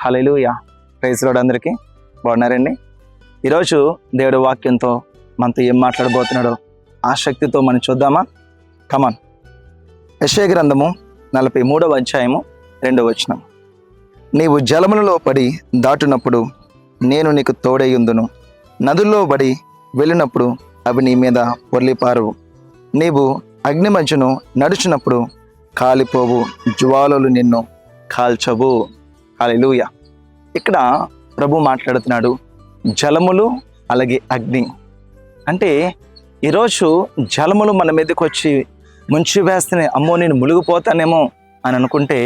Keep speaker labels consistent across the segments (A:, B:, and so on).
A: హల్లెలూయా. Praise lord. అందరికీ బాగున్నారండి? ఈరోజు దేవుడి వాక్యంతో మనతో ఏం మాట్లాడబోతున్నాడో ఆసక్తితో మనం చూద్దామా? కమాన్. యెషయా గ్రంథము 43వ అధ్యాయము 2వ వచనం. నీవు జలములలో పడి దాటునప్పుడు నేను నీకు తోడైయుందును, నదుల్లో పడి వెళ్ళినప్పుడు అవి నీ మీద పొర్లిపారువు. నీవు అగ్ని మధ్యను నడుచునప్పుడు కాలిపోవు, జ్వాలలు నిన్ను కాల్చవు. హల్లెలూయా. ఇక్కడ ప్రభు మాట్లాడుతున్నాడు జలములు అలాగే అగ్ని. అంటే ఈరోజు జలములు మన మీదకి వచ్చి ముంచి వేస్తేనే అమ్మో నేను మునిగిపోతానేమో అని అనుకుంటే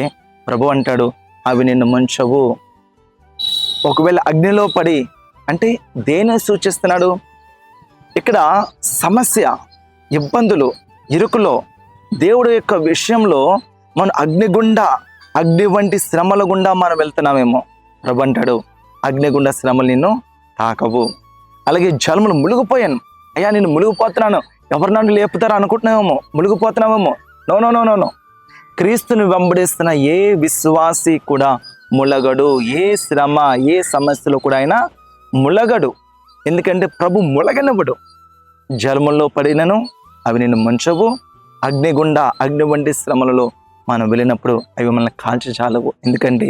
A: ప్రభు అంటాడు అవి నిన్ను ముంచవు. ఒకవేళ అగ్నిలో పడి అంటే దేని సూచిస్తున్నాడు? ఇక్కడ సమస్య, ఇబ్బందులు, ఇరుకులో దేవుడు యొక్క విషయంలో మనం అగ్ని వంటి శ్రమల గుండా మనం వెళ్తున్నామేమో. ప్రభు అంటాడు అగ్నిగుండ శ్రమలు నిన్ను తాకవు. అలాగే జలములు మునిగిపోయాను, అయ్యా నేను మునిగిపోతున్నాను, ఎవరు నన్ను లేపుతారా అనుకుంటున్నామేమో, మునిగిపోతున్నామేమో. No no no no no. క్రీస్తుని వెంబడిస్తున్న ఏ విశ్వాసి కూడా ములగడు. ఏ శ్రమ, ఏ సమస్యలో కూడా ఆయన ములగడు. ఎందుకంటే ప్రభు ములగనివ్వడు. జలముల్లో పడినను అవి నిన్ను ముంచవు. అగ్ని వంటి శ్రమలలో మనం వెళ్ళినప్పుడు అవి మనల్ని కాల్చి చాలవు. ఎందుకంటే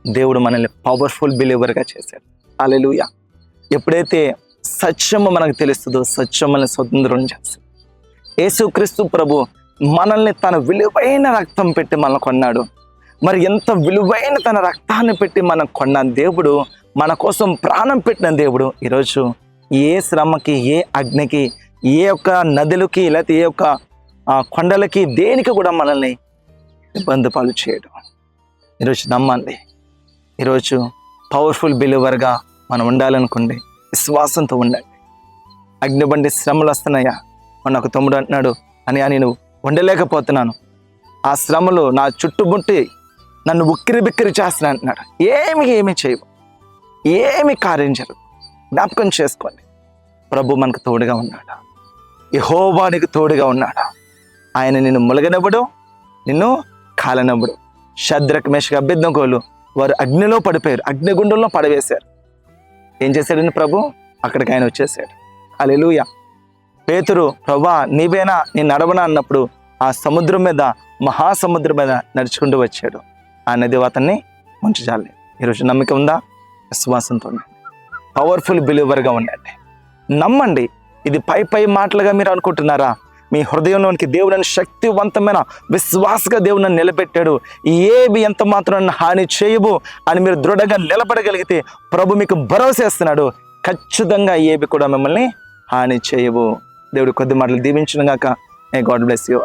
A: దేవుడు మనల్ని పవర్ఫుల్ బిలీవర్గా చేశాడు. హల్లెలూయా. ఎప్పుడైతే సత్యము మనకు తెలుస్తుందో సత్యం మనల్ని స్వతంత్రం చేస్తుంది. యేసుక్రీస్తు ప్రభు మనల్ని తన విలువైన రక్తం పెట్టి మనల్ని కొన్నాడు. మరి ఎంత విలువైన తన రక్తాన్ని పెట్టి మనం కొన్న దేవుడు, మన కోసం ప్రాణం పెట్టిన దేవుడు ఈరోజు ఏ శ్రమకి, ఏ అగ్నికి, ఏ యొక్క నదులకి, లేకపోతే ఏ యొక్క కొండలకి, దేనికి కూడా మనల్ని ఇబ్బంది పాలు చేయడం. ఈరోజు నమ్మండి. ఈరోజు పవర్ఫుల్ బిలీవర్గా మనం ఉండాలనుకోండి, విశ్వాసంతో ఉండండి. అగ్నిబండి శ్రమలు వస్తున్నాయా? మన ఒక తమ్ముడు అంటున్నాడు, అని నేను ఉండలేకపోతున్నాను, ఆ శ్రమలు నా చుట్టుముట్టి నన్ను ఉక్కిరి బిక్కిరి చేస్తున్నా అంటున్నాడు. ఏమి చేయవు, ఏమి కార్యం జరగదు. జ్ఞాపకం చేసుకోండి, ప్రభు మనకు తోడుగా ఉన్నాడు. యెహోవా నీకు తోడుగా ఉన్నాడు. ఆయన నిన్ను ములగనివ్వడు, నిన్ను కాలనివ్వడు. షద్రక్, మేషక్, అబేద్నెగోలు వారు అగ్నిలో పడిపోయారు, అగ్నిగుండంలో పడవేశారు. ఏం చేశాడని ప్రభు? అక్కడికి ఆయన వచ్చేసాడు. హల్లెలూయా. పేతురు, ప్రభువా నీవేనా, నేను నడవనా అన్నప్పుడు ఆ సముద్రం మీద, మహాసముద్రం మీద నడుచుకుంటూ వచ్చాడు. ఆ నది అతన్ని ముంచజాలి. ఈరోజు నమ్మిక ఉందా? విశ్వాసంతో ఉండండి. పవర్ఫుల్ బిలీవర్గా ఉండండి. నమ్మండి. ఇది పై మాటలుగా మీరు అనుకుంటున్నారా? మీ హృదయంలోనికి దేవుడిని శక్తివంతమైన విశ్వాసగా దేవుడిని నిలబెట్టాడు. ఏవి ఎంత మాత్రం హాని చేయవు అని మీరు దృఢంగా నిలబడగలిగితే ప్రభు మీకు భరోసా ఇస్తున్నాడు. ఖచ్చితంగా ఏవి కూడా మిమ్మల్ని హాని చేయవు. దేవుడు కొద్ది మాటలు దీవించును గాక. May God bless you.